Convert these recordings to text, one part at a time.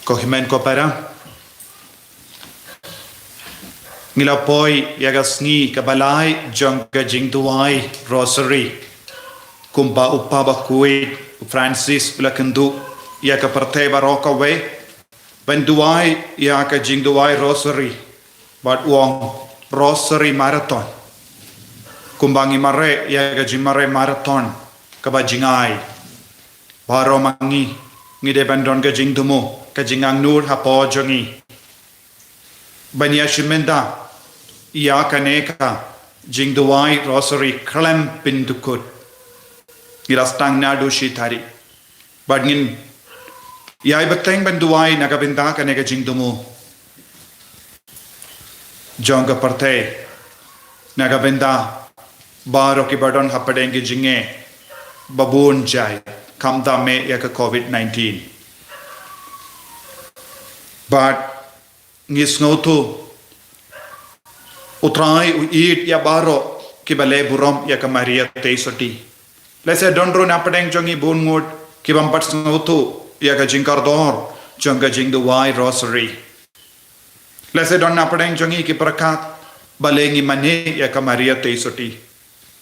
Kohimen kopera. Ngilapoi yagasngi kabalai jong kajing tuai rosary. Kumpa upaba kuit Francis ulakendu ya kaparte baroka we. Benduai ya kajing tuai rosary. But wong rosary marathon. Kumbangi mare ya kajing mare marathon kabajingai. Baro mangi ngide bandon kajing tumu kajing ang nur hapo jongi. Banya shimenda ia kaneka jing duai rosary klem pindukut irastang nadu shitari badngin ia beteng benduai nagabinda kaneka jing dumu jonga parte nagabinda baro ki badon hapadengi jinge babun jai kamda me yaka COVID-19 but ngisnotu utrai uit ya baro kibale burom ya kamaria teisoti lese dondro napadeng jongi bungut kibam patsnotu ya ka jingkardor jonga jingduai rosary lese don napadeng jongi ki prakat balengi mane ya kamaria teisoti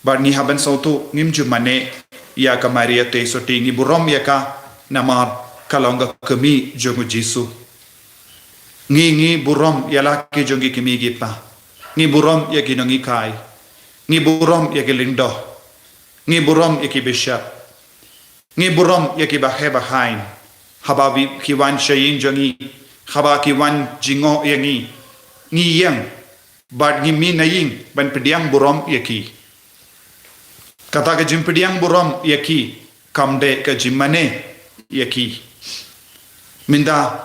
bar ni haban sautu ngimju mane ya kamaria teisoti ngi burom ya ka namar kalonga kemi jongu jisu ngi burom ya laki jongi kimi gipa ngi burom ya kinongi kai ngi burom ya kilindo ngi burom ya kibishap ngi burom ya kibahe bahain hababi kiwan shayin jongi haba kiwan jingo yangi ngi yang bad ngi minaying ban pediang burom ya ki kata ke jimpediang burom ya ki kamde ke jimane ya ki minda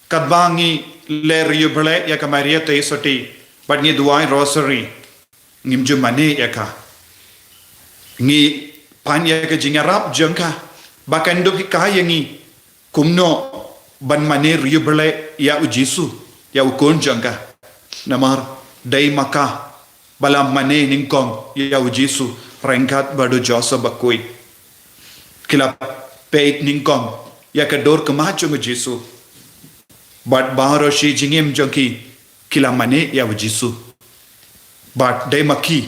kadbangi ler yubale ya kamaria te soti but ngi duai rosary ngimju mane yaka ngi pan yaka jingarap jengka bakan do ki kayangi kumno ban mane riyubale ya ujisu ya ukon jengka namar dai maka balam mane ningkong ya ujisu rengkat bado josa bakui kila peit ningkong ya kador kemacho ujisu but baharo shi jingim jengki kila mane ya wajisu but dai maki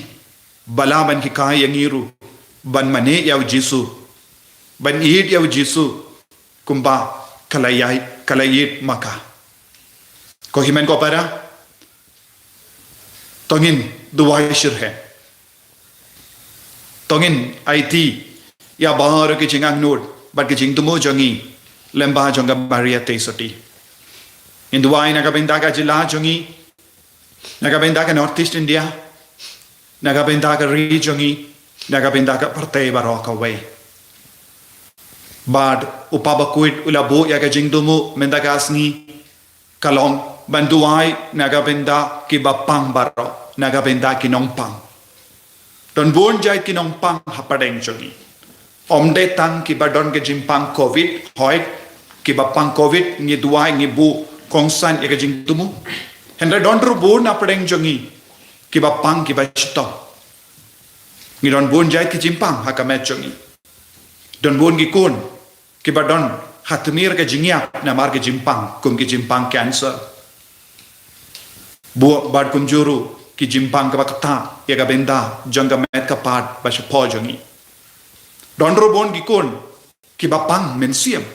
bala ban ki kai yangiru ban mane ya wajisu ban yid ya wajisu kumba kalayit maka ko himen ko para tongin duwai shirhe tongin IT ya bahar ke jingang nur bat ke jing tumo jangi lemba jangga baria teisoti Induai nagabenda ka jila jongi nagabenda ka North East India nagabenda ka regiongi nagabenda ka parte baroka way bad upabakuit ulabo ya ka jingdumu mendagasni kalong banduai nagabenda ki bapang baro nagabenda ki nongpang don bon jai ki nongpang hapadeng jongi omde tang ki badon ke jimpang covid hoy ki bapang covid ngi duai ngi bu kongsan ya kajing tumu hendra dondru bon apdeng jongi kiba pang kiba chito ngi don bon jai ki jimpang hakamet jongi don bon gi kon kiba don hatmir ka jingya namar ki jimpang kum ki jimpang cancer bu bad kunjuru ki jimpang ka bakta ya ka benda janga met ka pat ba po jongi dondru bon gi kon kiba pang mensiam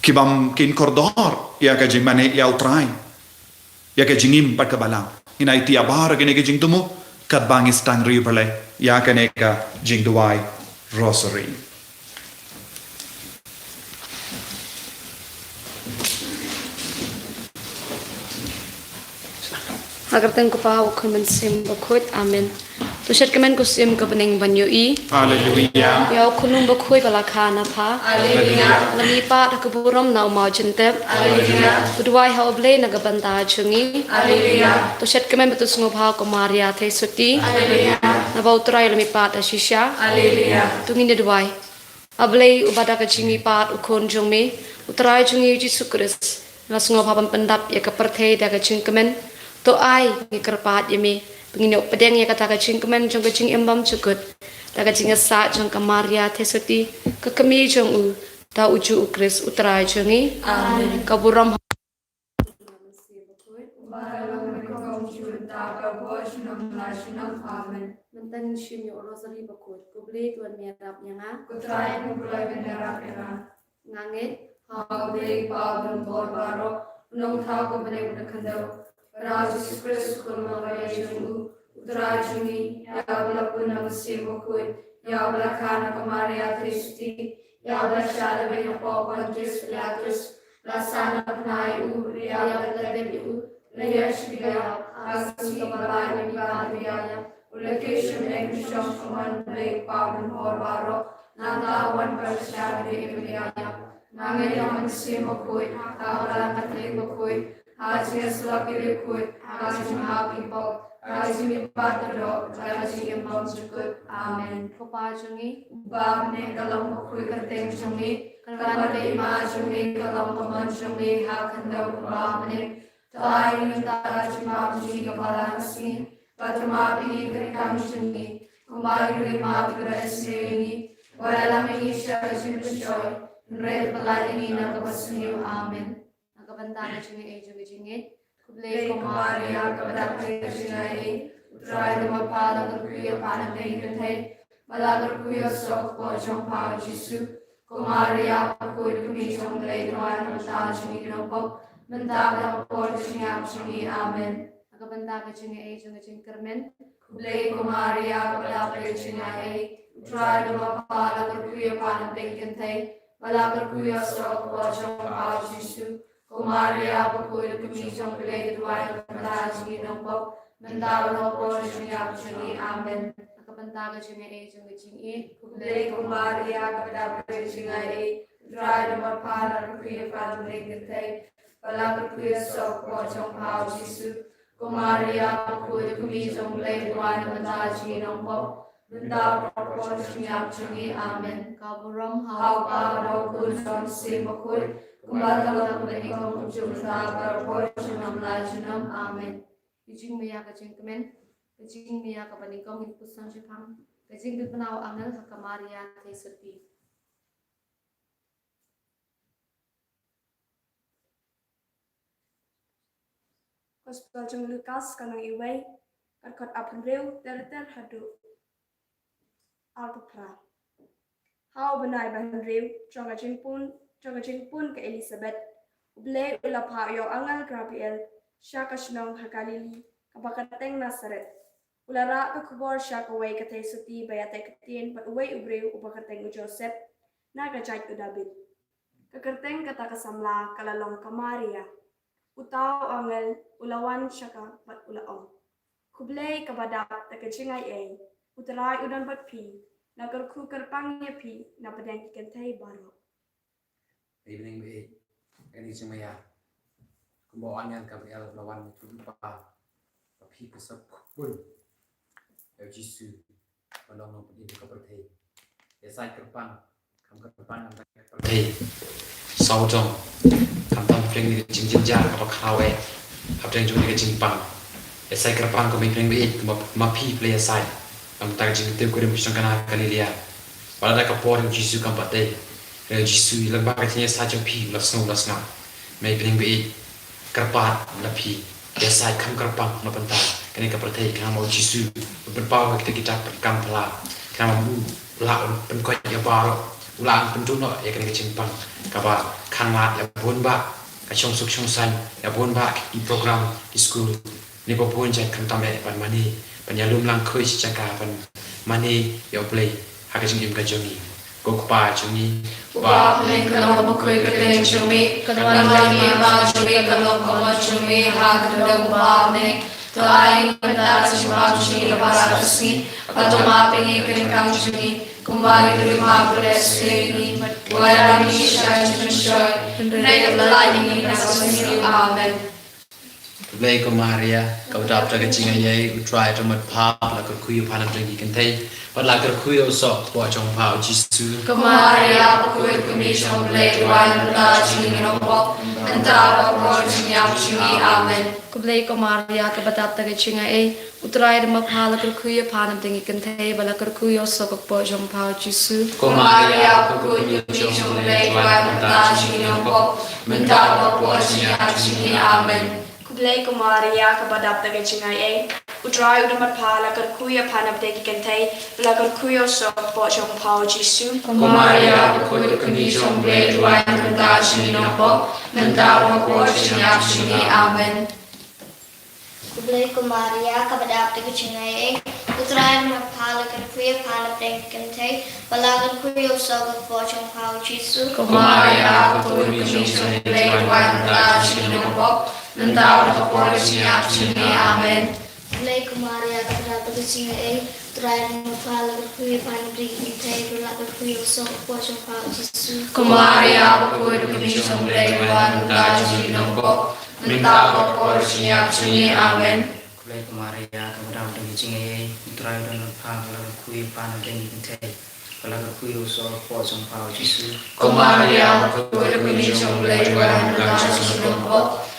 kibam kin kordor ya ka jingmane ya utrai ya ka jingim pat ka balang inai ti abar ke ne ke jing tumu kat bang istang ribale ya ka ne ka jing duai rosary agar teng ko pa ko men sim bakut amen to shet kemen ko sim ka beneng banyo i hallelujah ya kunum bakui bala khana pha hallelujah lami pa ta ko burom na ma chinte hallelujah budwai ha oble na ga banda chungi hallelujah to shet kemen betu sngo pha ko maria the suti hallelujah na ba utrai lami pa ta shisha hallelujah tungin de dwai able ubada ka chingi pa ukon jongme utrai chungi jisu kris la sngo pha pendap ya ka perthei da ka ching kemen to ai ni kerpat yemi pengino pedeng ya kata kacing kemen jong kacing embam cukup ta kacing sa jong kamaria tesoti ke kemi jong u ta uju ukris utrai chungi amen kaburam Mantan shimi rosary bakut kubli tuan merap nyanga Kutrai kublai benera kena ngangit Haubli babun borbaro Nung thau ko bane kandau Rajas Christ kulmavaya jungu Utrajuni Yabla punam simukut Yabla khana kamaria tristi Yabla shada bena popan trislatus Lasana pnai u Yabla debi u Layash vigaya Asim kamalai nibadiyaya Ulakesham eksham shaman blake babun borbaro Nanda one parshad vigaya Nangayaman simakut Abla katlikmakut Haji Slakiri Kut, Haji Happy Pop, Haji Patro, Haji Mamsukut, Amen. kopajungi Babne Kalam Kut Kateng Shumi, Kalande Majumi, Kalam Manshumi, Hakanda Babne, Tai Taji Mamji Kapalansi, Patamapi Kamshuni, Kumari Magrasini, Walamini Shajin Shoy, Red Paladini Nakabasni, Amen. Nagabantana chungi ejungi jingit kuble Kumaria Kabadapre Shinai, Try the Mapala, the Kuya Paname, Malagar Kuya Sok, Pojong Pao Jisu, Kumaria, Kuya Kumishong, Late One, Tajmi, Nopo, Mandala, Portiamshini, Amen. Nagabantana chungi ejungi jingkermen Kuble Kumaria Kabadapre Shinai, Try the Mapala, the Kuya Paname, Malagar Kuya Sok, Pojong Pao Jisu, Kumaria Bakuya Commission related while Tajmi Nopo, Mandala Portiamshini, Amen. Nagabantana chungi ejungi jingit Kuble Kumaria Kabadapre Shinai, Try the Mapala, the Kuya Paname, Malagar Kuya Sok, Pojong Pao Jisu, Kumaria Bakuya Commission related while Tajmi Nopo, Mandala Portiamshini, Amen. kaburam How our Kulson Simakul, Kumbakalam Benicom Jumsa, Portionum Lajunum, Amen. Ijing miya ka jingkemen ijing miya ka panikom inpusan jepang ijing bipanaw angal hakamaria tesuti Gospel jeng Lukas kanang iway karkot April ter hadu Alpra. How benai Henry jonga jing pun ke Elizabeth uble ulapa yo angal Gabriel syaka shnong hagalili kabakateng Nazaret ulara ka kubor syaka way katay suti bayatay katin pat uway ubreu ubakateng u Joseph naga jait u David kakerteng kata kasamla kalalong ka Maria utaw angal ulawan syaka pat ulaong kublay kabadap takajingay ay utaray udan pat pi nagar kukar pangnya pi na padang ikantay baro evening be any chimaya kumbawa nyan Gabriel lawan tupa papi kusap pun ya jisu balong no pedi ka perthei ya sai kerpang kam kerpang nam tak perthei sau jong kam tam pring ni jing jing jar ka khawe hab jeng jong ni jing pang ya sai kerpang ko mi pring be ma pi play sai am tak jing te ko rim shang kana Galilea wala ka por jisu kam patei jisu ilang bakatnya saja pi lasno mai pring be kerpat na pi ya sai kam kerpang na pentar kene ka perthei kana mau jisu berpau kita perkam pela kana mu la pen ko ya baro ulang pen tuno ya kene cimpang kaba kangat ya bonba ka chong suk chong san ya bonba di program di school ni bo pun jai kan tame pan mani penyalum lang khoi chaka pan mani ya play ha ka jing ka jongi ko pa jongi Ba Link Kalom Bukui Kateng Shumi, Kalami Ba Shumi, Kalom Koma Shumi, Hagdum Ba Link, Tuai Mandar Shimam Shmi Kabarasi, Patumapi Kirinkam Shumi, Kumbari Rima Blessing, Wayami Shashin Shoy, Rey of the Lightning, Nassim, Amen. play ko Maria ka dap ta ka chinga ye try to mat pa la ka kuyu panan dringi kan thai but la ka kuyu so po chong pa jisu Kumaria Bukui Commission Blade One Laji Nopo, and Tara Portion Yamshimi, Amen. kublai ko Maria ka badap ta gachinga utrai de maphala kar kuya phanam tingi kanthe bala kar kuyo sokok po jom pao jisu ko Maria ko ni chong le wa ta chinong po menta po chingi amen Kublai ko Maria ka badap ta gachinga utrai de maphala kar kuya phanam tingi kanthe bala kar kuyo sokok po jom pao jisu ko Maria ko ni chong le wa ta chinong po menta po chingi amen Kublai ko Maria ka badap ta gachinga utrai de maphala kar kuya phanam tingi kanthe bala kar kuyo sokok po jom pao jisu ko Maria ko ni chong le wa ta chinong po menta po chingi amen Kublai ko Maria ka badap ta gachinga utrai de maphala kar kuya phanam tingi kanthe bala kar kuyo sokok po jom pao jisu ko Maria ko ni chong le wa ta chinong po menta po chingi amen Kublai ko Maria ka badap ta gachinga utrai de maphala kar kuya phanam tingi kanthe bala kar kuyo sokok po jom pao jisu ko Maria ko ni chong le wa ta chinong po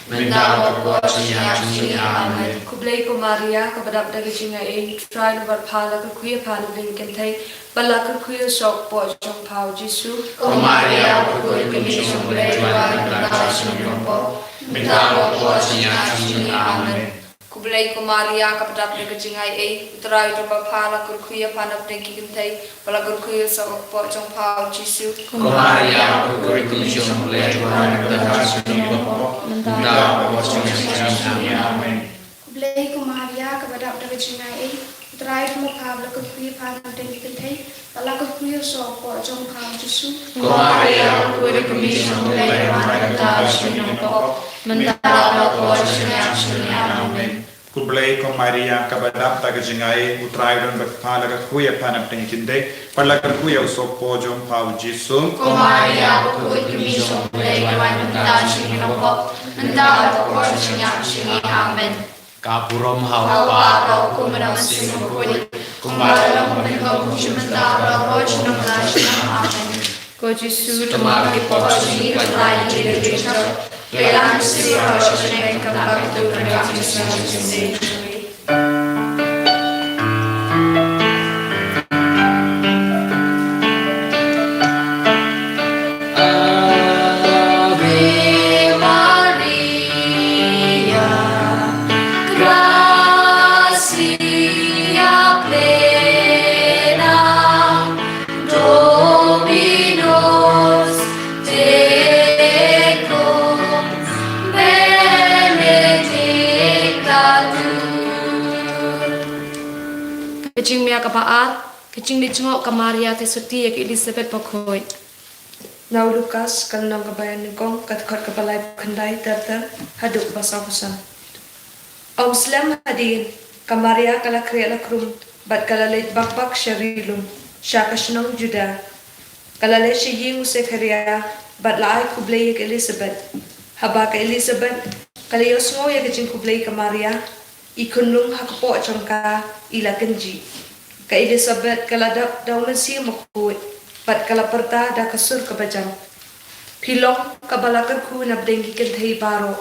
menta po chingi amen Kublai ko Maria ka badap ta gachinga utrai de maphala kar kuya phanam tingi kanthe bala kar kuyo sokok po jom pao jisu ko Maria ko ni chong le wa ta chinong po menta po chingi amen Kublai ko Maria ka badap ta gachinga utrai de maphala kar kuya phanam tingi kanthe bala kar kuyo sokok po jom pao jisu ko Maria ko ni chong le wa ta chinong po menta po chingi amen Kublai ko Maria ka badap ta gachinga utrai de maphala kar kuya phanam tingi kanthe bala kar kuyo sokok po jom pao jisu ko Maria ko ni chong le wa ta chinong po menta po chingi amen Kublai ko Maria ka badap ta gajingai utrai don bakphala ka kuya panap ting kinde parla ka kuya usok po jom pau jisu ko Maria ko ni chong le wa ta chinong po menta po chingi amen Kapurom hau Paro ko manamasin ko ni kumalang ko kumenta po chingi amen ko jisu Tumagi po chingi lai ni dito kailangan siya chingi kapag tulad ng chingi Kajing mia ka paat, kajing di cengok ka Maria te suti ya ki Elizabeth pakoi. Nau Lukas kal nang kabayan ni kong kat kapalay kandai ter haduk basa-basa. Om Slam hadin ka Maria kala kriya la krum bat kala leit bakbak sharilum shakashnong Juda. Kala le shiying Sekharia bat laay kublay ya Elizabeth. Haba ka Elizabeth kala yosmo ya kajing kublay ka Maria. Ikunlung hakpo changka ila kenji. Ka Elizabeth kala daw mansi makut, pat kala perta da kasur kabajang. Pilong kabalakar ku nabdengi kenthei baro,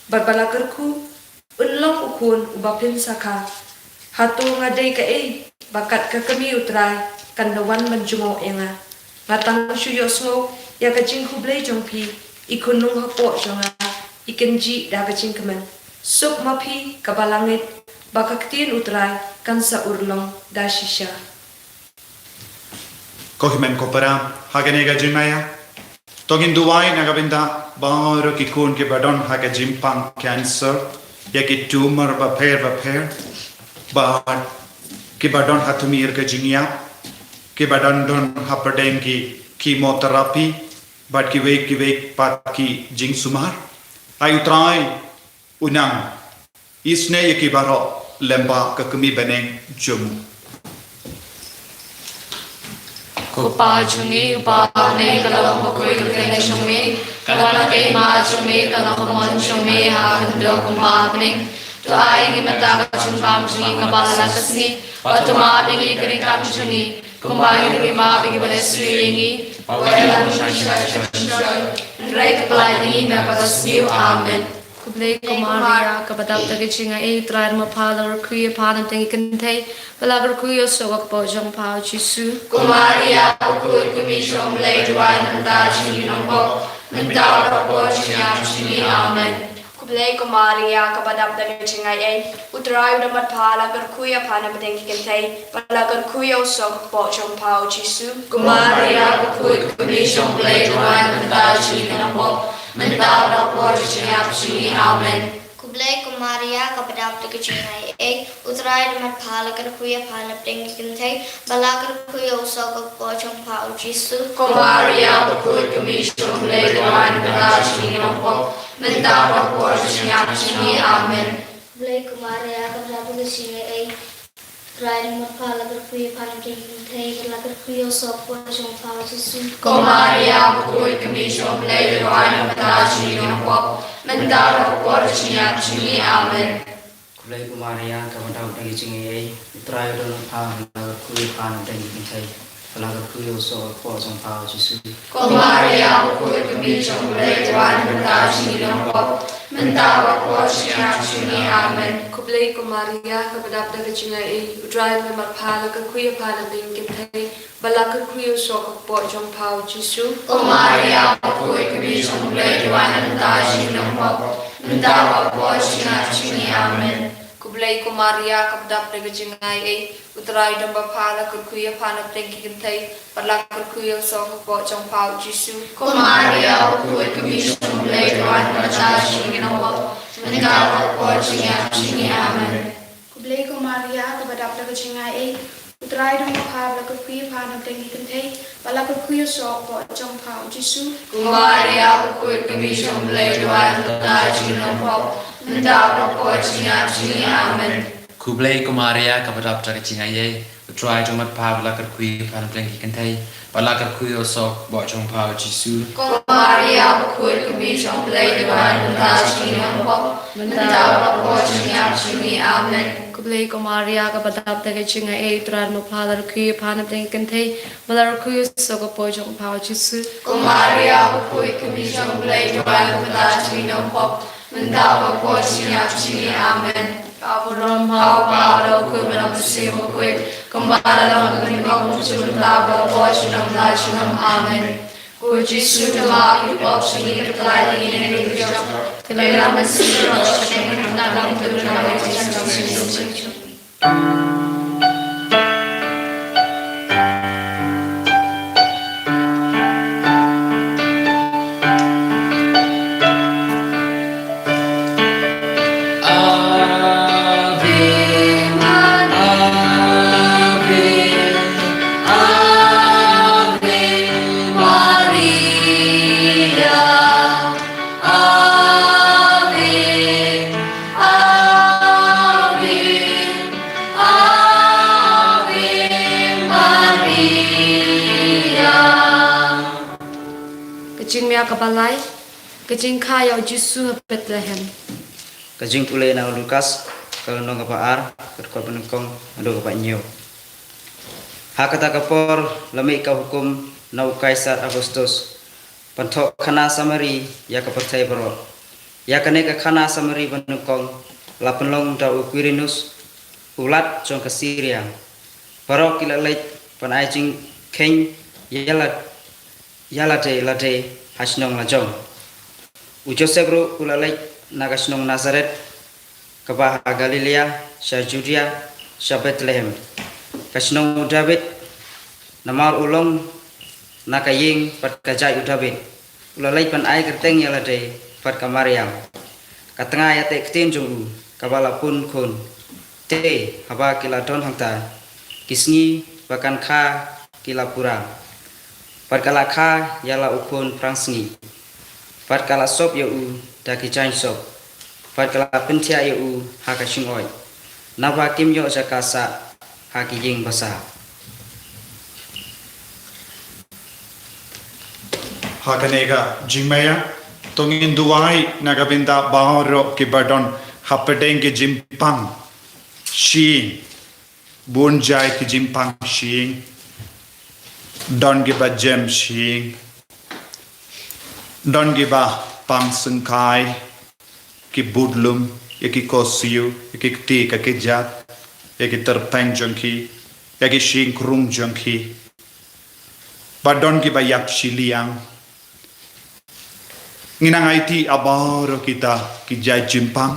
bat balakar ku unlong ukun ubapin saka. Hatu ngadei ka bakat ka kami utrai kandawan manjungo enga. Ngatang syuyo smo ya kajing kublay jongpi, ikunlung hakpo changa, ikenji da kajing kemen. Suk mapi kabalangit bakaktin utrai kan sa urlong da shisha. Kohimen kopara hagane gajimaya togin duwai nagabinda baro ki kun ke badon haga jimpang cancer ya ki tumor ba pher ba ki badon hatumir ka jingya ki badon don hapadeng ki chemotherapy bat ki wek pat ki jing sumar ay utrai unang isne yaki baro lemba kakami beneng jumu Kupa chungi upa ne kalau makoi kene chungi kalau ke ma chungi kalau kumon chungi ha kendo kumpa pening tu ai ki mata ka chungpam chungi kabala kasni patuma dingi kering kam chungi kumpa dingi ma bigi bale swingi pawela chungi right apply dingi na patasniu amen Kublai Kumaria kabadap dagi chinga trai ma phalar khuya phanam tengi kantei balagar khuya sogak pojong phao Jisu Kumaria ukut kumishom lay duan nanda chini nombo nanda rapo chinya chini amen. Kublai Kumaria kabadap dagi chinga utrai udamat phala gar kuya phana madengi kentei balagar kuya usog pojong phao Jisu Kumaria ukut kumishom lay duan nanda chini nombo nanda rapo chinya chini amen. Kublai Kumaria kabadap dagi chinga utrai damat phala gar kuya phana madengi kentei balagar kuya usog pojong phao Jisu Kumaria ukut kumishom lay duan nanda chini nombo nanda rapo chinya chini amen. Kublai Kumaria kabadap dagi chinga utrai damat phala gar kuya phana madengi kentei balagar kuya usog pojong phao Jisu Kumaria ukut kumishom lay duan nanda chini nombo nanda rapo chinya chini amen. Kublai Kumaria kabadap dagi chinga utrai dalam phala kuya phanam dengi kentei balagar kuya usog pojong phao Jisu Kumaria ukut kumishom lay duan nanda chini nombo nanda rapo chinya chini amen. Kublai Kumaria kabadap dagi chinga utrai ma phala gar khuya phanam tengi kentei balagar khuya sogak pojong phao Jisu Kumaria ukut kumishom lay duan nanda chini nombo nanda rapo chinya chini amen. Kublai Kumaria kabadap dagi chinga utrai damba phala gar khuya phanam tengi kentei balagar khuya sogak pojong phao Jisu Kumaria ukut kumishom lay duan nanda chini nombo nanda rapo chinya chini amen. Kublai Kumaria kabadap dagi chinga utrai damat phala gar kuya phana madengi kentei balagar kuya usog pojong phao Jisu Kumaria ukut kumishom lay duan nanda chini nombo nanda rapo chinya chini amen. Kublai Kumaria kabadap dagi chinga utrai damat phala gar kuya phana madengi kentei balagar kuya usog pojong phao Jisu Kumaria ukut kumishom lay duan nanda chini nombo nanda rapo chinya chini amen. Kublai Kumaria kabadap dagi chinga utrai ma phala gar khuya phanam tengi kentei balagar khuya sogak pojong phao Jisu Kumaria ukut kumishom lay duan nanda chini nombo nanda rapo chinya chini amen. Abraham Hau paro kubenam simo kuit kembali dalam kehidupan sebentar berwajib dalam amen. Puji sudah hidup sini terkait dengan hidup. Dalam seluruh sesuatu dalam kehidupan Yesus. Kajing mia kabalai kajing kaya Jisu Bethlehem Kajing pulai na Lukas kalau nong kapaar berkor penengkong ado kapak nyo. Hakata kapor lami ka hukum nau Kaisar Augustus pantok khana samari ya kapatai baro. Ya kane ka khana samari penengkong lapenlong da Quirinus ulat jong ke Syria. Baro kilalait panai jing keng yala de lade hasnong lajong. Joseph ro ulalait nagasnong Nazaret kabah Galilea sya Judea sya Bethlehem kasnong David namar ulong nakaying pat kajai David ulalait pan ai kerteng yala de pat kamariam katengah ya te ktin jong kabala pun kun te haba kiladon hangta kisngi bakan kha kilapura pat kala kha yala ukun prangsngi pat kala sop ya u daki chain sop pat kala pentia ya u haka shingoi napa kim yo jakasa haki jing basa Hakanega jimaya tongin duai nagabinda bahoro kibadon hapedeng ke jimpang shi bunjai ke jimpang shi don giba jem shi don giba pang sengkai ki budlum ki kosiu ki ti ka ki jat ki terpeng jongki ki shing krung jongki badon ki bayak shiliang nginang IT abaro kita ki jai jimpang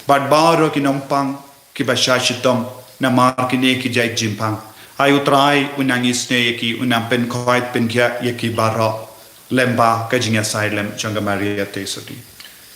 bad baro ki nompang ki basashitom na markine ki jai jimpang ayu try unang isne ki unang pen khoit pen kya ki baro lemba ka jinga silem changa Maria tesodi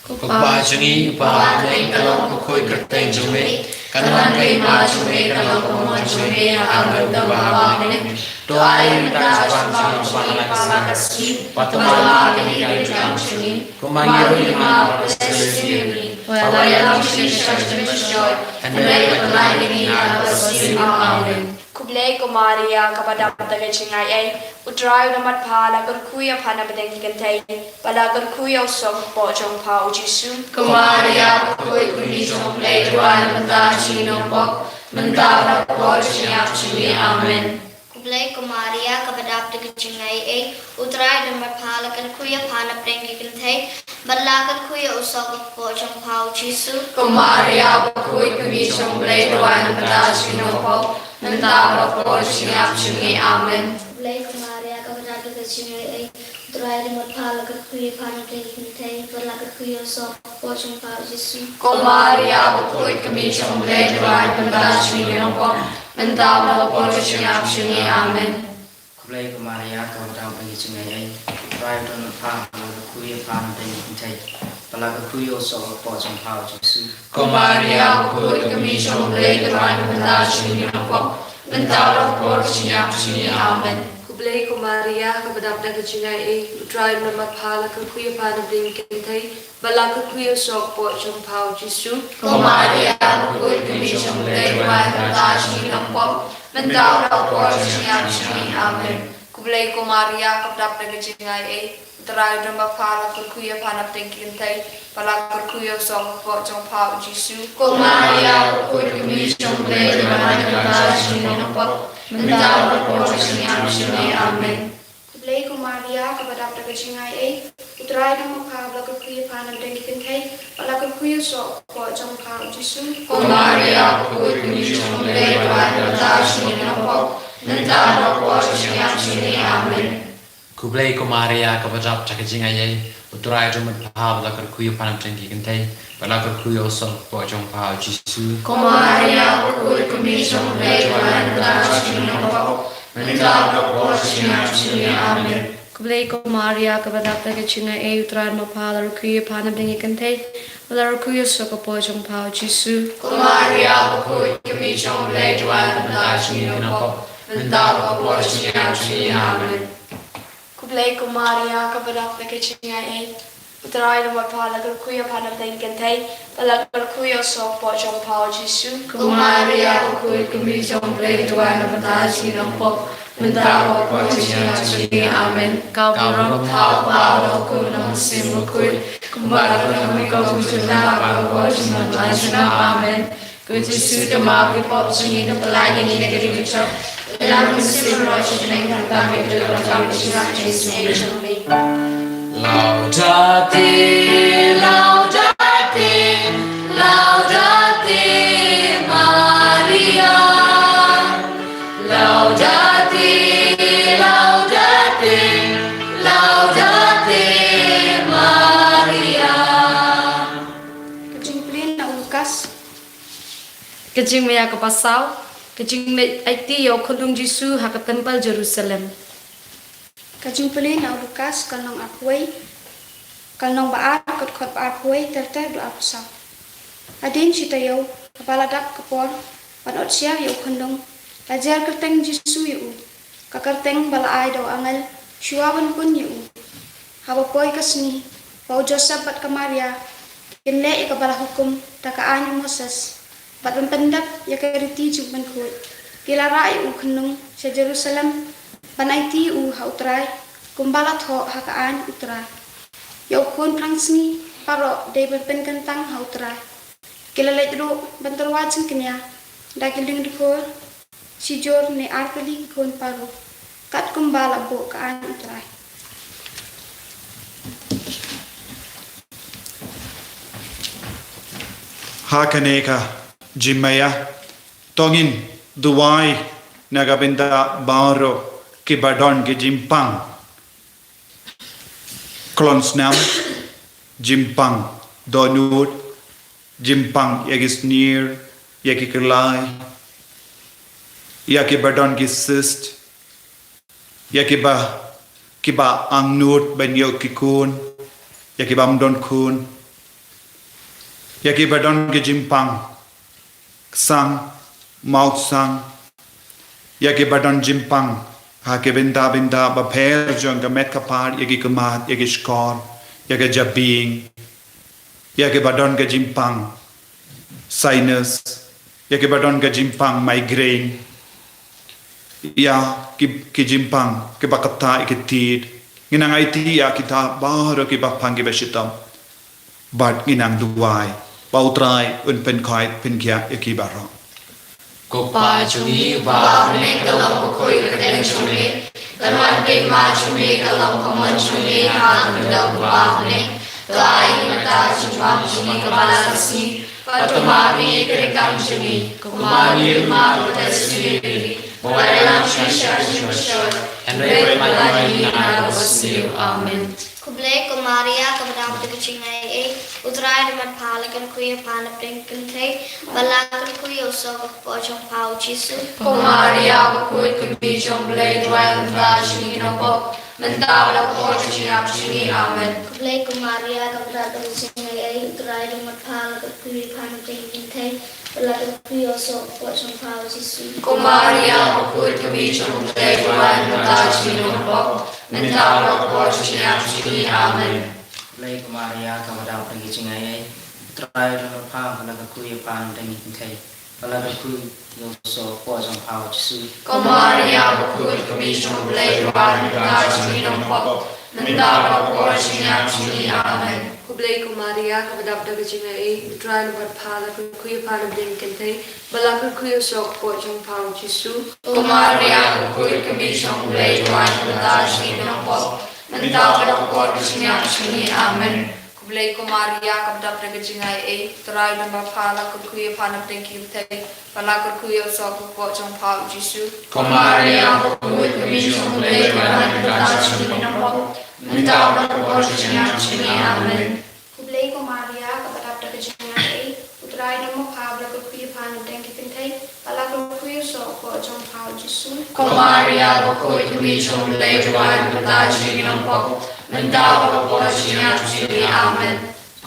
Kupa jungi pa nei kalong koi kerteng jume kanan kai ma jume kalong ko jume agar da ba ne to ai ta ba ba kasi patama ni ai jam jungi kumangi ma pasini wala ya shi joy and they were lying in our Kublai Kumaria kepada pataga cingai ai utrai damat phala kan kuya phana badeng kan thai pala kan kuya som po jong phau jisu Kumaria koi kuni jong le duan mata chino pok menta po siap chini amen. Kublai Kumaria kepada pataga cingai ai utrai damat phala kan kuya phana badeng kan thai pala kan kuya som po jong phau jisu Kumaria koi kuni jong le duan mata chino pok menta po siap chini amen. Kublai Kumaria kepada pataga cingai ai utrai damat phala kan kuya phana badeng kan thai pala kan kuya som po jong phau jisu Kumaria koi kuni jong le duan mata chino pok menta po siap chini amen. Kublai Kumaria kepada pagi sungai ai utrai damat phala kan kuya phana badeng kan thai pala kan kuya som po jong phau jisu Kumaria koi kuni jong le duan mata chino pok menta po siap chini amen. Kublai Kumaria kepada pataga cingai ai utrai damat phala kan kuya phana badeng kan thai pala kan kuya som po jong phau jisu Kumaria koi kuni jong le duan mata chino pok menta po siap chini amen. Kublai Kumaria kepada pataga cingai ai utrai damat phala kan kuya phana badeng kan thai pala kan kuya som po jong phau jisu Kumaria koi kuni jong le duan mata chino pok menta po siap chini amen. Kublai Kumaria kepada pataga cingai ai utrai damat phala kan kuya phana badeng kan thai pala kan kuya som po jong phau jisu Kumaria koi kuni jong le duan mata chino pok menta po siap chini amen. Kublai Kumaria kepada pataga cingai ai utrai damat phala kan kuya phana badeng kan thai pala kan kuya som po jong phau jisu Kumaria koi kuni jong le duan mata chino pok menta po siap chini amen. Kublai Kumaria kepada pataga cingai ai utrai damat phala kan kuya phana badeng kan thai pala kan kuya som po jong phau jisu Kumaria koi kuni jong le duan mata chino pok menta po siap chini amen. Kublai Kumaria kepada pataga cingai ai utrai damat phala kan kuya phana badeng kan thai pala kan kuya som po jong phau jisu Kumaria koi kuni jong le duan mata chino pok menta po siap chini amen. Kau buram How about kunang simukui kumbara mi ko kusuna po siap amen. Kuji sudah mahu pop sunyi na pelagi ni negeri bicara. Lalu simro chini kami berdua kami siap chini. Laudate Laudate, laudate Maria. Laudate, laudate, laudate Maria. Kajing pelin na Lukas Kejing maya ke pasau, kejing me aiti yo kundung Jisu hak tempel Jerusalem. Kajing pelin na Lukas kalnong apuai kalnong baat kot apuai terter do apusau. Adin citayo kepala dak kepor panot siya yo kundung ajar kerteng Jisu yu kakerteng balaai do angal syuawan pun yu habapoi kasni pau Joseph bat kamaria kinle ikabala hukum takaan Moses bat pendak ya keriti jumpan kuat kilara yu kundung sa Jerusalem panaiti u hautrai kumbalat ho hakaan utrai yau kun prangsni paro de berpen kentang hautrai kilalet ro bentar wajin kenya dakiling dikor sijor ne artali kun paro kat kumbala bo kaan utrai Hakaneka Jimaya Tongin Duwai Nagabinda Baro Kibadon Gijimpang Klonsnam Jimpang Donut Jimpang Yagis near Yakikalai Yakibadon Gisist Yakiba Kiba Angnut Ben Yokikun Yakibam Don Kun Yakibadon Gijimpang Sang Maut Sang Yakibadon Jimpang Hakibinda Binda Baper Jung Gamet Kapar Yakikumat Yakishkor Yakajabing Yakibadon Gajimpang Sinus Yakibadon Gajimpang Migraine Ya Kijimpang Kibakata Ikitid Ginang IT ya kita baru kibapang kibashitam Bad ginang duwai Bautrai unpen kait penkia yakibaro Kupa chungi ba ne kalam ko koi kren chungi Laman ke ma chungi kalam ko man chungi ha da ba ne Kai mata chungi kabala si Patumari kre kam chungi Kumari ma utasiri Walang shashar shashar and read my mind I was you amen Kublai Kumaria kabadam de chingai utrai mat phalakan kuya pana pringkante balakan kuya so pojong pau jisu Kumaria bakui kubi jong blai dwang da shini no pop Mentaw la po chiap shini amen Kublai Kumaria kabadam de chingai utrai mat phalakan kuya pana pringkante balakan kuya so pojong pau jisu Kumaria bakui kubi jong blai dwang da shini no pop Mentaw la po chiap shini amen Lay Kumaria kamadam pergi cingai try dalam pang kalau kuy pan dan intai kalau kuy yo so pojong pau jisu Kumaria bakui kubi jong blai dwang da shini no pop Mentaw la po chiap shini amen Kublai Kumaria kabadap daga jingai utrai mat phala kuya pana pringkante balakan kuya so pojong pau jisu Kumaria bakui kubi jong blai dwang da shini no pop Mentaw la po chiap shini amen Kublai Kumaria kabda pragajingai trai namba phala kuya pana pringkante balakan kuya so pojong pau jisu Kumaria bakui kubi jong blai dwang da shini no pop Mentaw la po chiap shini amen Kublai Kumaria kabadap daga jingai utrai nama phabla kuya pana pringkante balakan kuya so pojong pau jisu Kumaria bakui kubi jong blai dwang da shini no pop Mentaw la po chiap shini amen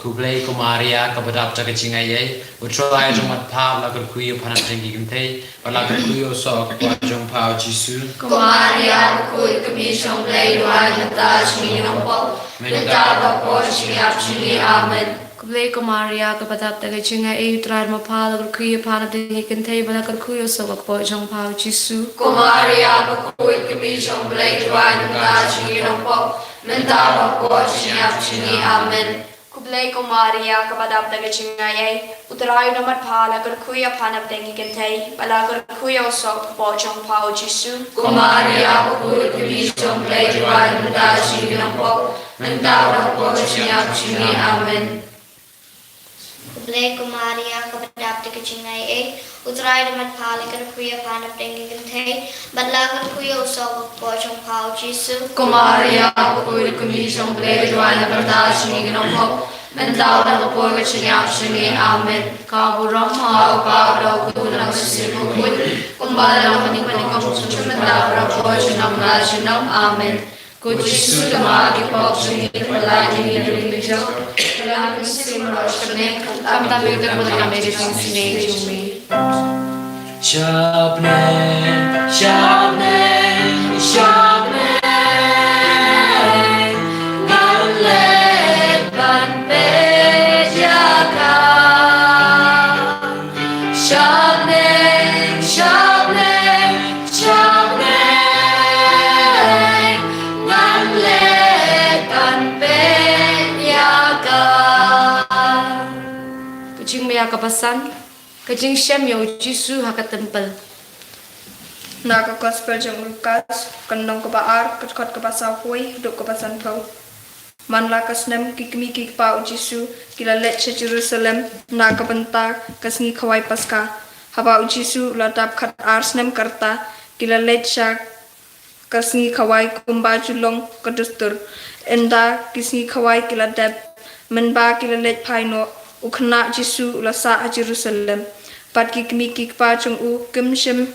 Kublai Kumaria kabadap jaga cingai utrai jumat phab lagar kuyo phana tengi ginte balagar kuyo so pojong pau jisu Kumaria bakui kubi jong blai dwang da shini no pop Mentaw la po chiap shini amen Kublai Kumaria kabadap daga jingai utrai mat phala kuya pana pringkante balakan kuya so pojong pau jisu Kumaria bakui kubi jong blai dwang da shini no pop Mentaw la po chiap shini amen Kublai Kumaria kabadap daga jingai utrai nama phala kuya pana pringkante balakan kuya so pojong pau jisu Kumaria bakui kubi jong blai dwang da shini no pop Mentaw la po chiap shini amen Kublai Kumaria kabadap de chingai utrai mat phalakan kuya pana pringkante balakan kuya so pojong pau jisu Kumaria bakui kubi jong blai dwang da shini no pop Mentaw la po chiap shini amen Kaburam Mau kabro kunang sibukun Kumbalang manikmanikam Mentaw la po chinam amen Kujisu damagi po shini palagi ni rinjo Palagi simro shane Am tabi ka pala kami rin sinay jumi Shabne Shabne Shabne Galle Banpe Jaka Shabne Shabne Shabne Galle Banpe Jaka Kajing maya kapasan Kajing Shem yo jisu haka temple Naga gospel jang Lukas kendong ke baar kekot ke pasau hui duk ke pasan pau manla kasnem kikmi kikpa ujisu kila leche Jerusalem na kabanta kasngi khawai paska haba ujisu ladap khat arsnem karta kila lecha kasngi khawai kumba julong kadustur enda kisngi khawai kila deb menba kila lech phaino ukhna jisu lasa Jerusalem pat kikmi kikpa chung u kimshim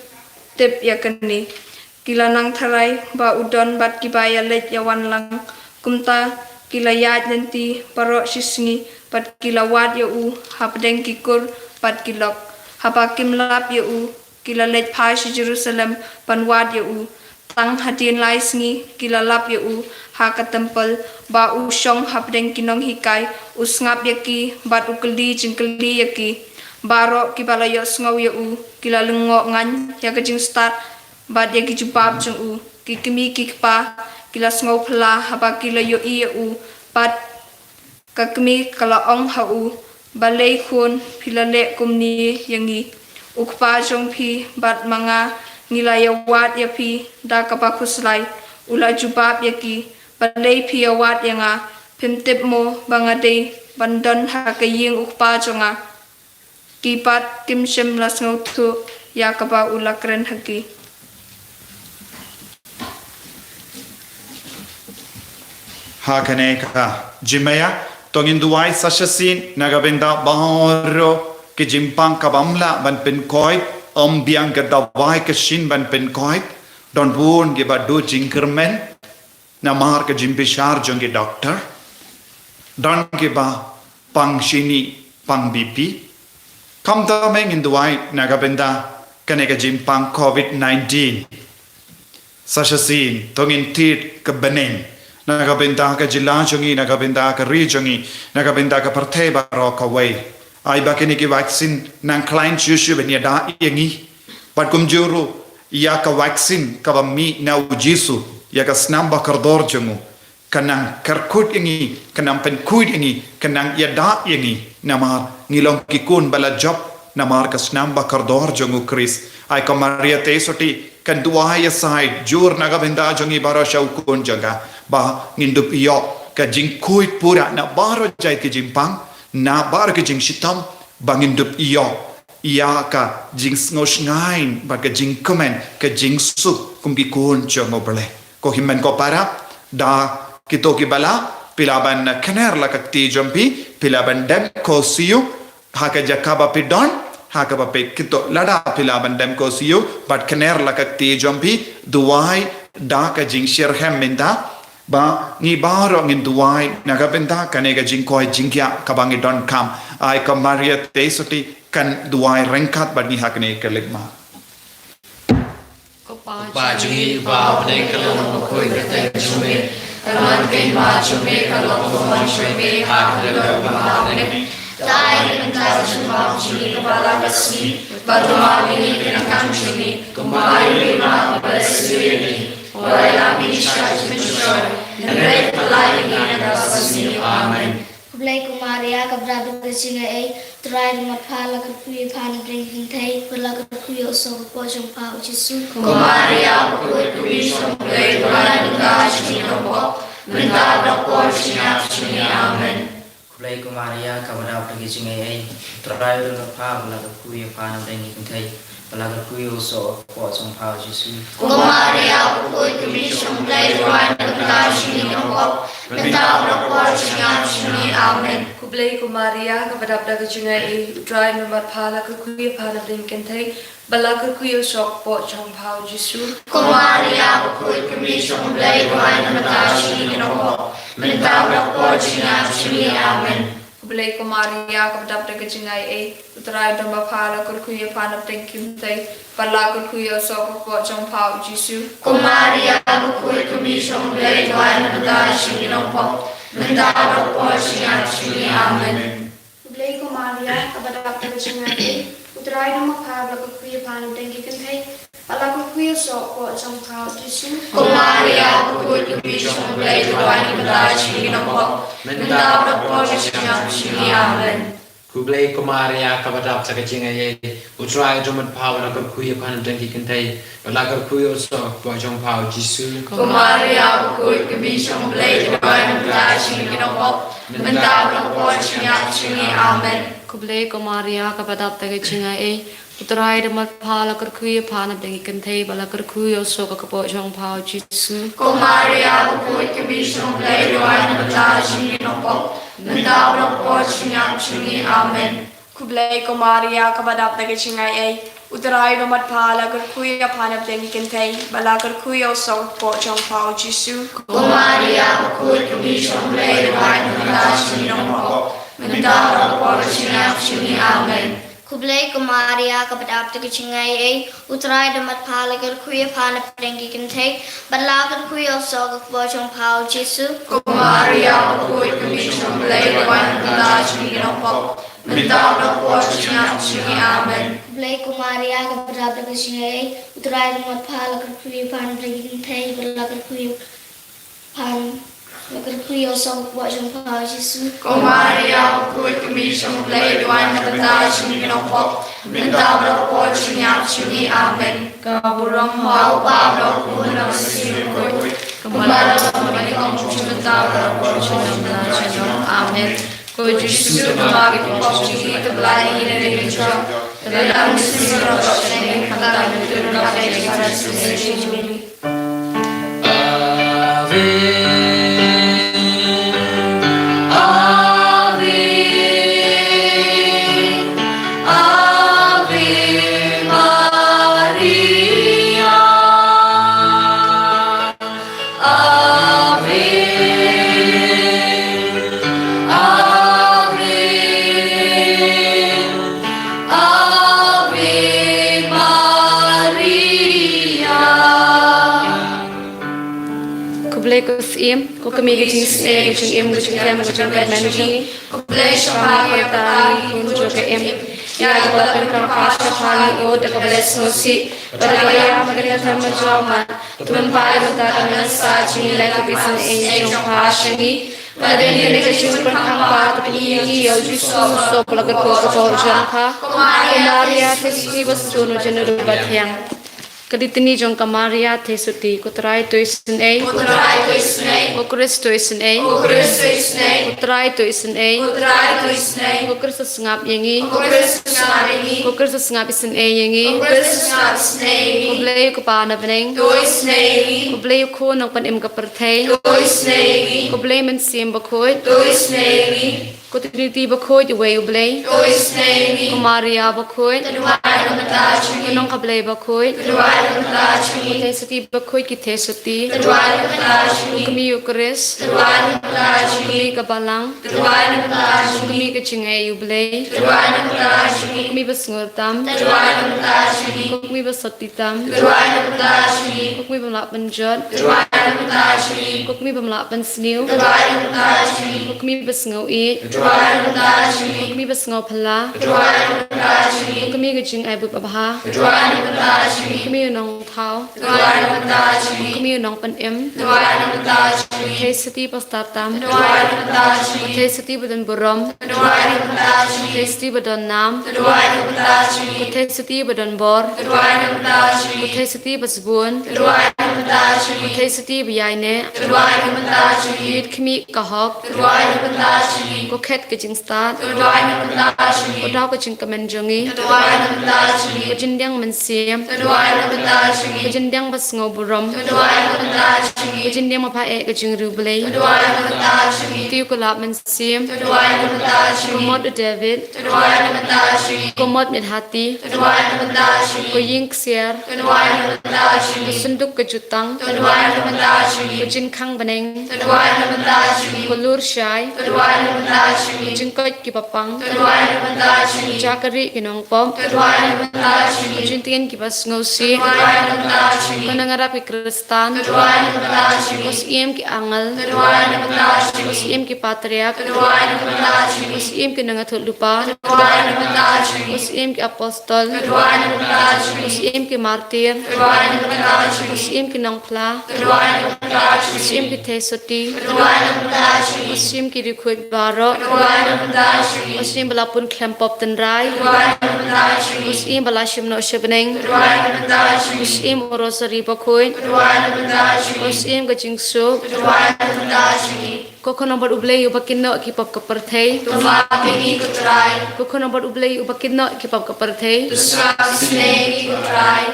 tep yakani kila nang tharai ba udon bat kibaya lech yawan lang kumta kila yat nanti paro shisngi pat kila wat ya u hapdeng kikur pat kilok hapa kimlap ya u kila lech phai Jerusalem pan wat ya u tang hatin lai sngi kila lap ya u ha ka temple ba u shong hapdeng kinong hikai usngap ya ki bat ukli jingkli ya ki baro kibala yo sngaw ya u kila lengo ngan ya ka jing start bat ya ki jupap chung u kikmi kikpa kila sngaw phla haba kila yo i ya u pat kakmi kala ong ha u balei khun philale kumni yangi ukpa jong phi bat manga ngilaya wat ya phi da kapa khuslai ula jupap ya ki balei phi ya wat yanga phimtip mo bangade bandon ha ka ying ukpa jonga kipat kimshem lasngau thu ya kapa ula kren haki Hakane ka Jimaya tongin duai sashasin nagabenda bahoro ke jimpang kabamla ban pen koi biang ke dawai ke shin ban pen koi don bun ge ba do jinkermen namar ke jimpishar jonge doctor don ke ba pang shini pang BP kam ta meng in duai nagabenda kane ke jimpang COVID-19 sashasin tongin tit ke benen nagabenda ka jila jongi nagabenda ka ri jongi nagabenda ka parthe baro ka wei ai bakini ki vaccine nang client jushu benia da yangi pat kum juru ya ka vaccine ka ba mi na ujisu ya ka snam ba kardor jongu kanang karkut yangi kanang pen kuid yangi kanang ya da yangi namar ngilong kikun bala job namar ka snam ba kardor jongu Chris ai ka Maria te soti kan duaya side jur nagabenda jongi baro shau kun jaga ba ngindup iyo ka jing kuit pura na baro jai ke jimpang na bar ke jing shitam ba ngindup iyo iya ka jing sngosh ngain ba ka jing komen ka jing su kumbi kun jongo bale ko himmen ko para da kito ki bala pilaban kner la ka ti jompi pilaban dem ko siu ha ka jakaba pidon hakaba pe kito lada pilaban dem ko siu but kner la ka ti jompi duai da ka jing shir hem menda ba ni baro ngin duai nagabenda kanega jing koi jingya kabangi don kam ai ka Maria te soti kan duai rengkat ba ni hakne kelegma ba jungi ba ne kalong koi kate jume kanan kai ma jume kalong ko man jume ha kalong ba ne dai mental semua jungi kepala kasih baru ini kenang jungi kembali ma bersih oleh lagi syaj mensyur dan baik pelai dengan dasar amin. Kublai Kumaria kabra berjinga try mat phala ka kuy phan drinking thai phala ka kuy so ko jong pa ujisu Kumaria kuy kuy som play kulan ka chino bo mental ko siap sini amin. Kublai Kumaria kabra berjinga try mat phala ka kuy phan drinking thai phala ka kuy so ko jong pa ujisu Kumaria kuy kuy som play kulan ka chino bo mental ko siap sini amin. Kublai Kumaria kepada berjingai dry nomor phala ke kuya phala bringken thai bala ke kuya sok po chong phao jisu Kumaria kuy kuy som play kulan ka chino bo mental ko siap sini amin. Kublai Kumaria kepada berjingai dry nomor phala ke kuya phala bringken thai bala ke kuya sok po chong phao jisu Kumaria kuy kuy som play kulan ka chino bo mental ko siap sini amin. Kublai Kumaria kabada berjinga utrai nama phala ka kuy phan drinking thai phala ka kuy so ko jong pa ujisu Kumaria kuy kuy som play kulan ka chino bo mental ko siap sini amin. ku blai kumaria ka badap sa kaching ai utrai jomat phaw na kar khuya khan tang ki kantai bala kar khuyo so ko jong phaw jisu Kumaria bakul kebisong blade doan belashi kinopok mentau nopok shinyak shingi amen. Kublai Kumaria kapadap taga chingai Utrai damat phala kerkuya phana dengi kentei bala kerkuya so kapo jong phao jisu Kumaria bakul kebisong blade doan belashi kinopok mentau nopok shinyak shingi amen. Kublai Kumaria kabadap taga chingai ay Udarai damat phala kerkuya phana dengi kentei bala kerkuya so kapo jong phao jisu Kumaria bakul kebisong blade doan belashi kinopok mentau nopok shinyak shingi amen. Kublai Kumaria kabadap taga chingai ay utrai damat phala kerkuya phana prengi kintay bala kerkuya so kapo jong phao jisu Kumaria bakul kebisong blade doan belashi kinopok mentau nopok shinyak shingi amen. Kublai Kumaria kabadap taga chingai ay utrai damat phala kerkuya phana prengi kintay bala kerkuya so kapo jong phao jisu Kumaria bakul kebisong blade doan belashi kinopok mentau nopok shinyak shingi amen. Kaburong mau pablo punang sirkut kembali kembali kamu mentau nopok shinyak belashi amen. Kujisu bagi pokji kebelai dari jauh dalam sirah seni kata betul kata kita sendiri. Kublai Kusim kami gijing se gijing gijing kem gijing managing Kublai Shambhagi Patali kunjo ke ya dapat berkata kali o de kublai snosi bergaya magari dharma jama tuan pai berkata saji lagi bisan jong pashangi pada ini gijing berkata tapi ini yo jisu so pelagar ko jangka Kumaria festival sunu jeneru batyang Kaditini jong Kumaria tesuti kutrai toisen a Utrai tuisnei Ukris toisen a Ukris tuisnei Utrai toisen a Utrai tuisnei Ukris sengap yangi Ukris ngaringi Ukris sengap isen a yangi Ukris ngasnei Kublai kupana beneng tuisnei Kublai ko nang panim kapertay tuisnei Kublai men sim bakoi tuisnei Kutiniti bakoi uwe ublai tuisnei Kumaria bakoi Tuai namatachi Kunong kablai bakoi Tuai namatachi Tesati bakoi ki tesati Tuai namatachi Kumi ukris Tuai namatachi Kumi kabalang Tuai namatachi Kumi kacingay ublay Tuai namatachi Kumi basngurtam Tuai namatachi Kumi basatitam Tuai namatachi Kumi bamlak banjot Tuai namatachi Kumi bamlak bansniw Tuai namatachi Kumi basngaw it Tuai namatachi Kumi basngaw pala Tuai namatachi Kumi kacingay bubabha Tuai namatachi Kumi unong thaw Tuai namatachi Kumi unong panim Tuai namatachi Tesati pastatam Tuai namatachi Tesati badan buram Tuai namatachi Tesati badan nam Tuai namatachi Tesati badan bor Tuai namatachi Tesati basbun Tuai namatachi Tesati biyayne Tuai namatachi Yit kami kahok Tuai namatachi Kokhet kajing start Tuai namatachi Kodaw kajing kamanjongi Tuai namatachi Kajindyang mansim Tuai namatachi Kajindyang basngaw buram Tuai namatachi Kajindyang mapae kajing rublay Tuai namatachi Tiyo kulap mansim Tuai namatachi Kumot David Tuai namatachi Kumot midhati Tuai namatachi Kuying ksier Tuai namatachi Sunduk kajutang Tuai namatachi Kajin kang baneng Tuai namatachi Kulur syai Tuai namatachi Kajin kot kipapang Tuai namatachi Jakari kinong pom Tuai namatachi Kedua Juntian kibas ngosi. Kedua Kanangarap ki Kristan. Kedua Muslim ki angal. Muslim ki patriark. Muslim ki nangatul lupa. Muslim ki apostol. Muslim ki martir. Muslim ki nangpla. Muslim ki tesoti. Muslim ki dikuit baro. Muslim balapun klempop tenrai. Muslim balashim no shebeneng. Muslim rosary bakuin. Muslim gajing sup. Koko nomor ublay ubakinno kipap kapertay. Koko nomor ublay ubakinno kipap kapertay.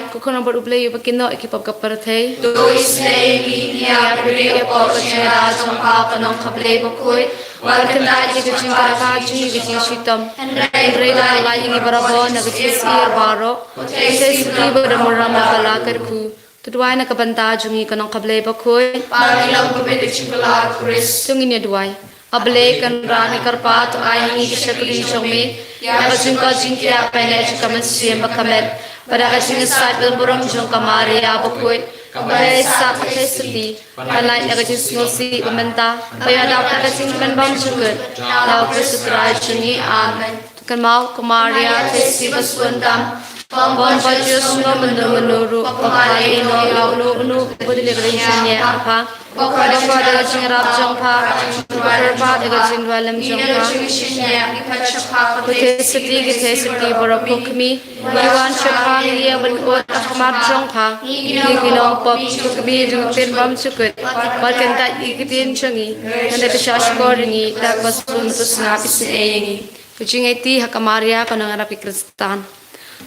Koko nomor ublay ubakinno kipap kapertay. Walkanda gajing karakaji gajing shitam. Reda layi barabo na gajing sir baro. Sesi berdamura mabala kerku. Tuduai na kabanta jungi kanong kable bakoy. Tungin ya duai. Able kan rani karpa to ay hingi kisakri jongmi. Kajing kajing kya pene chukaman siyem bakamet. Pada kajing sait berburang jong kamari abakoy. Kabay sa katesati. Kalay na kajing snosi umenta. Kaya dapat kajing kanbang sugod. Law krisutray jungi amen. Kamau kamaria tesi basundam. Pambon bajus no menuru pakai no launu bodile kerjanya apa? Pokoknya pada jingrap jongpa, berapa dengan jingwalam jongpa. Kita berapa kami, iwan cepang dia berbuat ahmad jongpa. Ikinong pop kami jungtin bam sukut, bahkan tak ikutin cengi. Anda kesas koringi, tak pasun tu senapis ini. Kucing itu hakamaria kena ngarapi Kristan.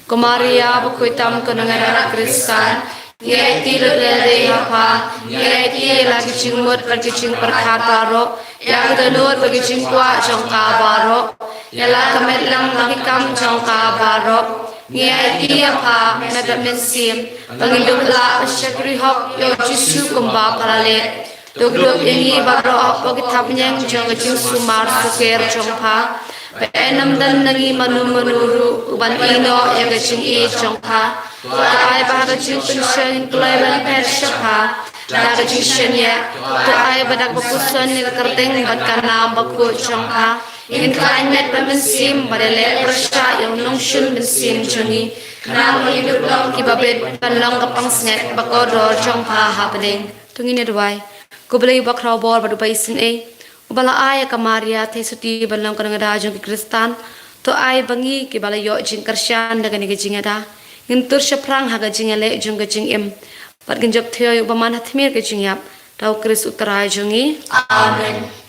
Kumaria bukuitam kenangan Kristan. Yaitu lelaki apa? Yaitu lagi cingmut bagi cing perkat baro. Yang kedua bagi cing kuat jongka baro. Yalah kemetlang bagi kam jongka baro. Yaitu apa? Medan mensim. Pengiduplah syakri hok yo jisu kumba parale. Dogdog ini baro bagi tapnyang jong cing sumar suker jongpa. Penam dan nagi menuru uban ino yang kecing i jongpa. Tuai bahasa kecing pension kelainan persiapa. Dah kecing senya. Tuai badak berpusan yang kerteng batkan nam baku jongpa. Ingin kainet bermensim badale persya yang nongsun mensim jongi. Kenal hidup long kibabet panlong kapang snet bakodor jongpa hapedeng. Tungin adwai. Kubelai bakrau bor badu baisin Ubala ay kamaria te suti balang kanang rajong ki Kristan to ay bangi ki bala yo jing karsyan daga ni gajing ada ngintur syprang haga jing ele jong gajing im pat genjop theo ubaman hatmir gajing yap tau Kris utara jongi amen.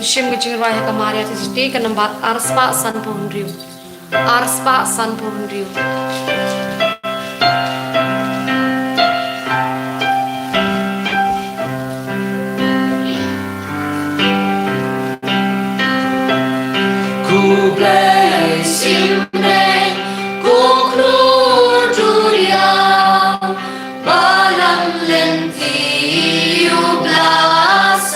Shim gajing raya kamaria testi ke nomor arspa san pohonriu. Arspa san pohonriu. Ku bless you, ku klur duria, balam lenti ublasakma.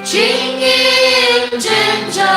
Jingin jenja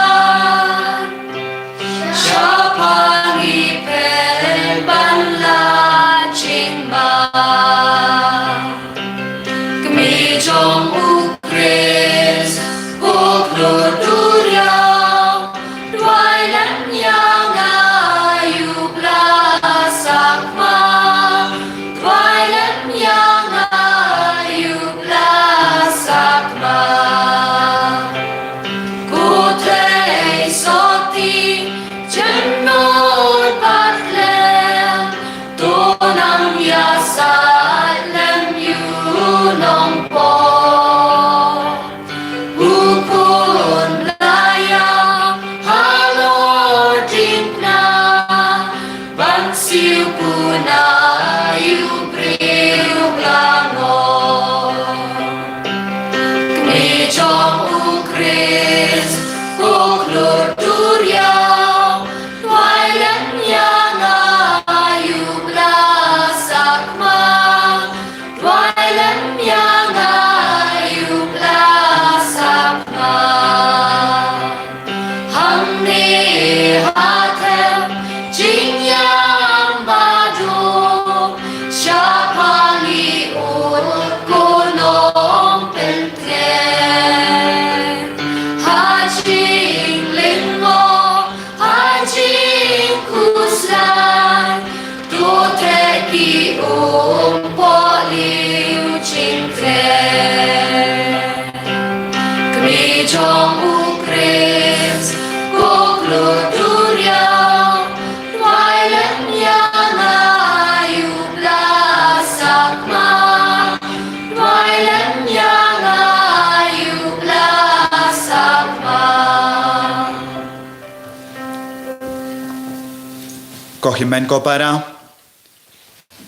Ko himen ko para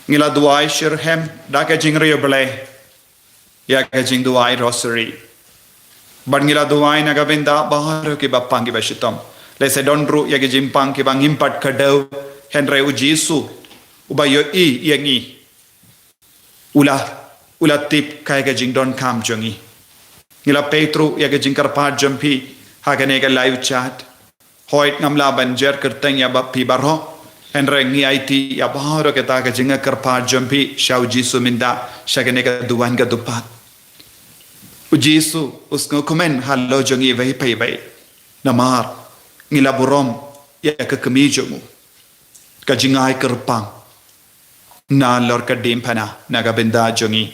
ngila duai shirhem da ka jing rio ble ya ka jing duai rosary ban ngila duai na gabenda bahar ki bapang ki bashitom le se don ru ya ka jimpang ki bang impat kadau henre u jisu ubayo i yangi ula tip kai ka jing don kam jongi ngila petru ya ka jing karpat jampi ha ka ne ka live chat hoit ngamla banjer kerteng ya bapi barho henre ngi IT ya bahar ka ta ka jing karpat jampi shau jisu minda shagane ka duan ka dupat u jisu usno komen hallo jongi vai pai bai namar ngila burom ya ka kemi jomu ka jingai kerpang na lor ka dim pana naga benda jongi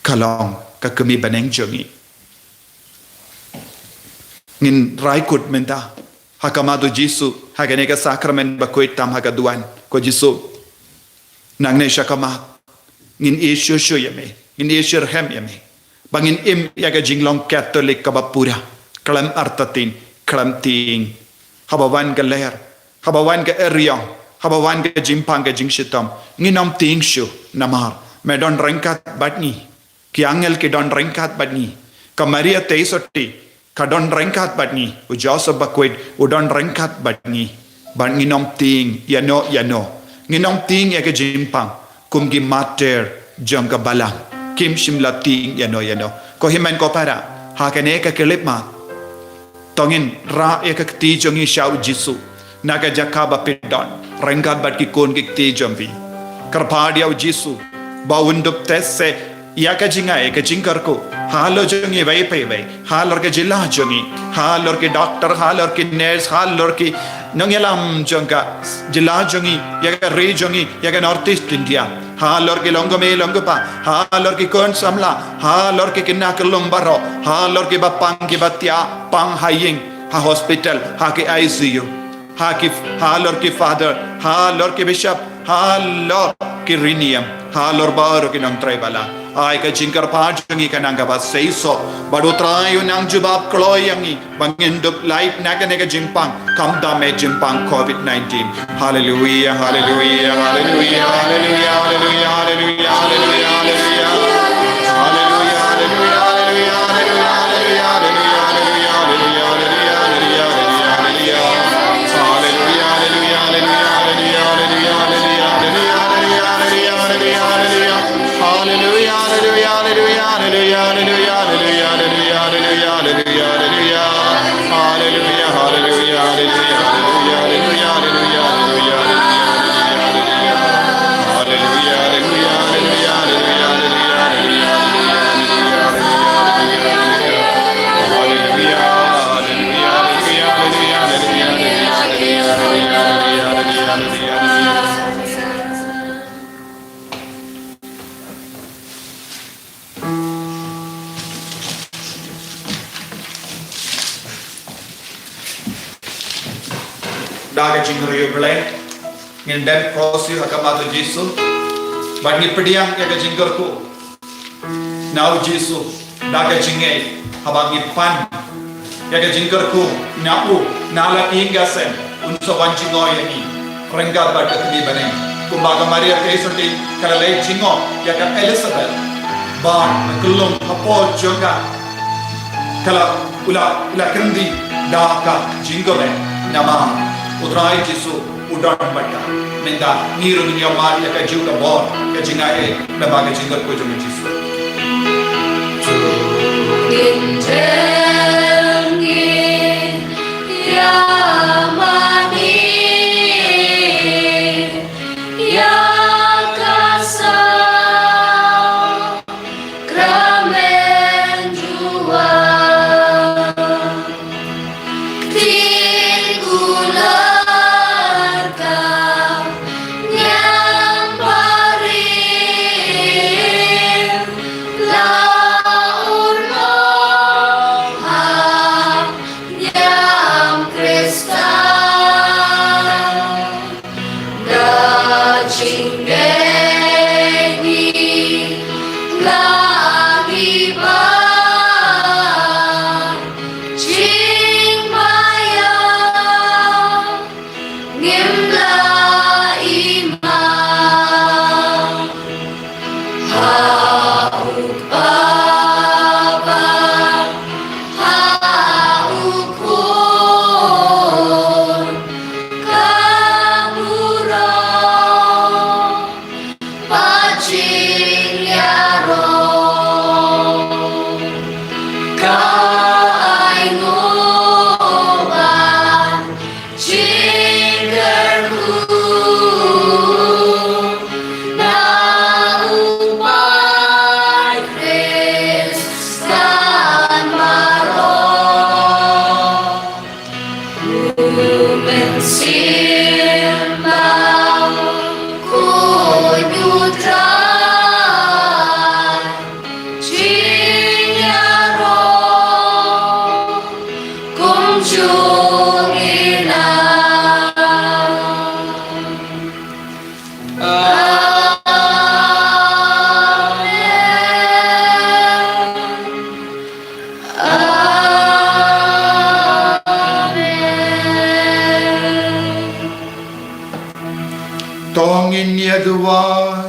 kalong ka kemi baneng jongi ngin raikut menta hakamadu jisu hagane ka sakramen bakoit tam hagaduan ko jisu nangne shakama ngin isyo syo yame ngin isyo hem yame bangin im yaga jinglong katolik ka bapura kalam artatin kalam ting habawan ka leher habawan ka eryong habawan ka jimpang ka jingshitam nginom ting syo namar medon rengkat batni ki angel ki don rengkat batni ka maria teisoti ka don rengkat batni u joseph bakwet u don rengkat batni ban nginom ting yano nginom ting ya ka jimpang kum gi mater jong ka balang kim shimla ting yano ko himan ko para ha ka ne ka kelip ma tongin ra ya ka ti jongi shau jisu naga jakaba pidon rengkat bat ki kon ki ti jombi karpadia u jisu bawundup tesse ya ka jinga e ka jingkar ko halo jongi vai pai vai halor ke jilla jongi halor ke doctor halor ke nurse halor ke nongelam jonga jilla jongi ya ka re jongi ya ka northeast india halor ke longome longopa halor ke kon samla halor ke kinna kelong baro halor ke bapang ke batia pang haying ha hospital ha ke ICU ha ke halor ke father halor ke bishop halor ke rinium halor baro ke nang tribala ay ka jingkar pajangi ka nang gabas seiso badutrayo nang jubab kloyangi bangindup light naga nega jimpang kamda me jimpang COVID-19 hallelujah hallelujah hallelujah hallelujah hallelujah hallelujah hallelujah daga jingriyo blay ngin dem crossy hakamatu jisu bani pediang ya jinggarku now jisu daga jingay habangi pan ya jinggarku nau nala ingasen unso wanjingo yani rengga badak ni bane kumbaga maria keisoti kala lay jingo ya ka elizabeth ban kulum hapo jonga kala ula kendi daga jingobe nama udrai jisu udan bata menda niru dunia mari ka jiuda bor ka jingae na baga jingar ko jome jisu Krista Jinggerku na upay Kristan maro Umensimbang kuyutran Jinyaro kumjungina Tongin niya duway,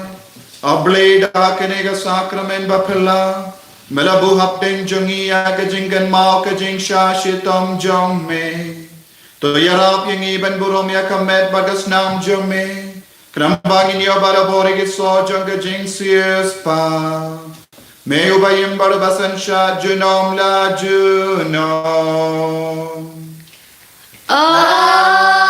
ableda kanega sakramen bapela, melabuhap deng jongi aga jinggan mau ka jing shashitam jong me. To yarap yung iban burom ya kamet bagas nam jong me. Krambangin yo bara borigi so jong ka jing siyas pa. Me ubayim barabasan sha junom la junom. Amen.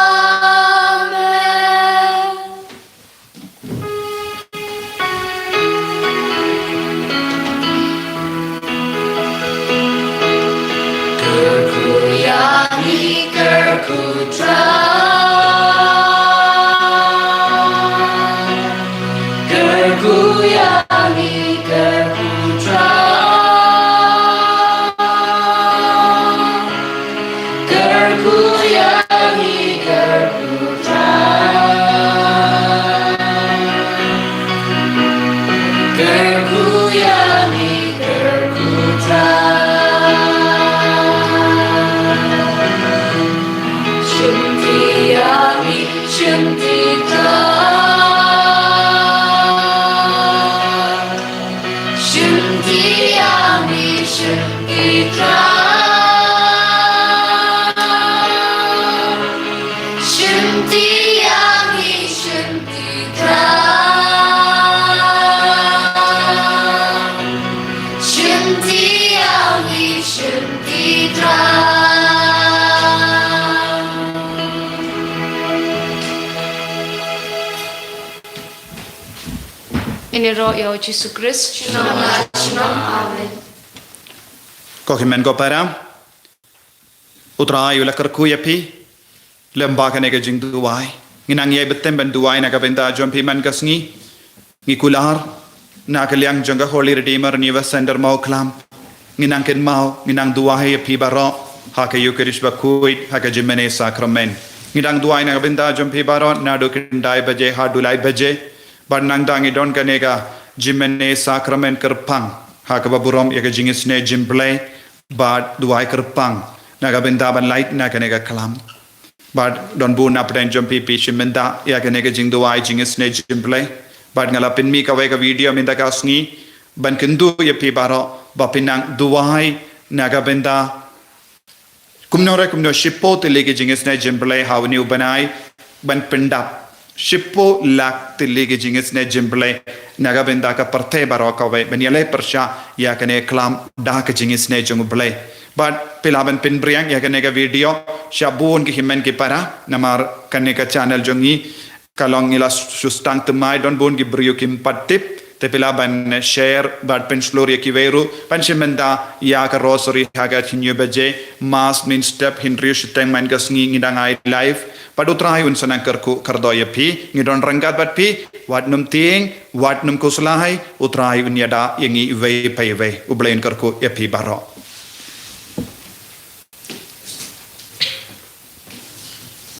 Kerkuyani kerkutran Kerkuyani kerkutran Kerkuyani kerkutran Kerkuyani kerkutran Shuntiami Shuntitran Shuntiami Shuntitran Shuntiami Shuntitran Shuntiami Shuntitran Ini roh ya Yesus Kristus. Amen. Kokimen ko para utrai ula kerkuya pi lembaga nega jing duwai nginang ye betem ben duwai na kabenta jompi man kasngi ngikular na kaliang jangga Holy Redeemer Niva Sender mau klam nginang ken mau nginang duwai pi baro ha ka Eucharist bakui ha ka jimene sakramen nginang duwai na kabenta jompi baro na do kindai baje ha dulai baje barnang dangi don kanega jimene sakramen kerpang ha ka baburom ya ka jingis ne jimble bad duai kerpang naga bentaban light na kanega kalam bad don bu na pren jumpi pi shimenda ya kanega jing duai jingis ne jimble bad ngala pin mi ka wega video minda ka sngi ban kendu ya pi baro ba pinang duai naga benda kumno shippo te lege jingis ne jimble hawni ubanai ban pendap shippo lak te lege jingis ne jimble naga benda ka parte baro ka we ben yale persha ya kane klam da ka jingis ne jumble but pilaban pin briang ya kane ka video shabun ki himen ki para namar kane ka channel jongi kalong ila sustang temai don bon ki brio kim patip te pilaban share but pin sloria ki veru panchimenda ya ka rosary haga tinyu baje mas min step hinriu shiteng man ka sngi ngidangai live padu trayun sanang kerku kardoya pi ngidon ranggat bat pi wat num ting wat num kuslahai utrai unyada yangi ve pay ve ublain kerku ya pi baro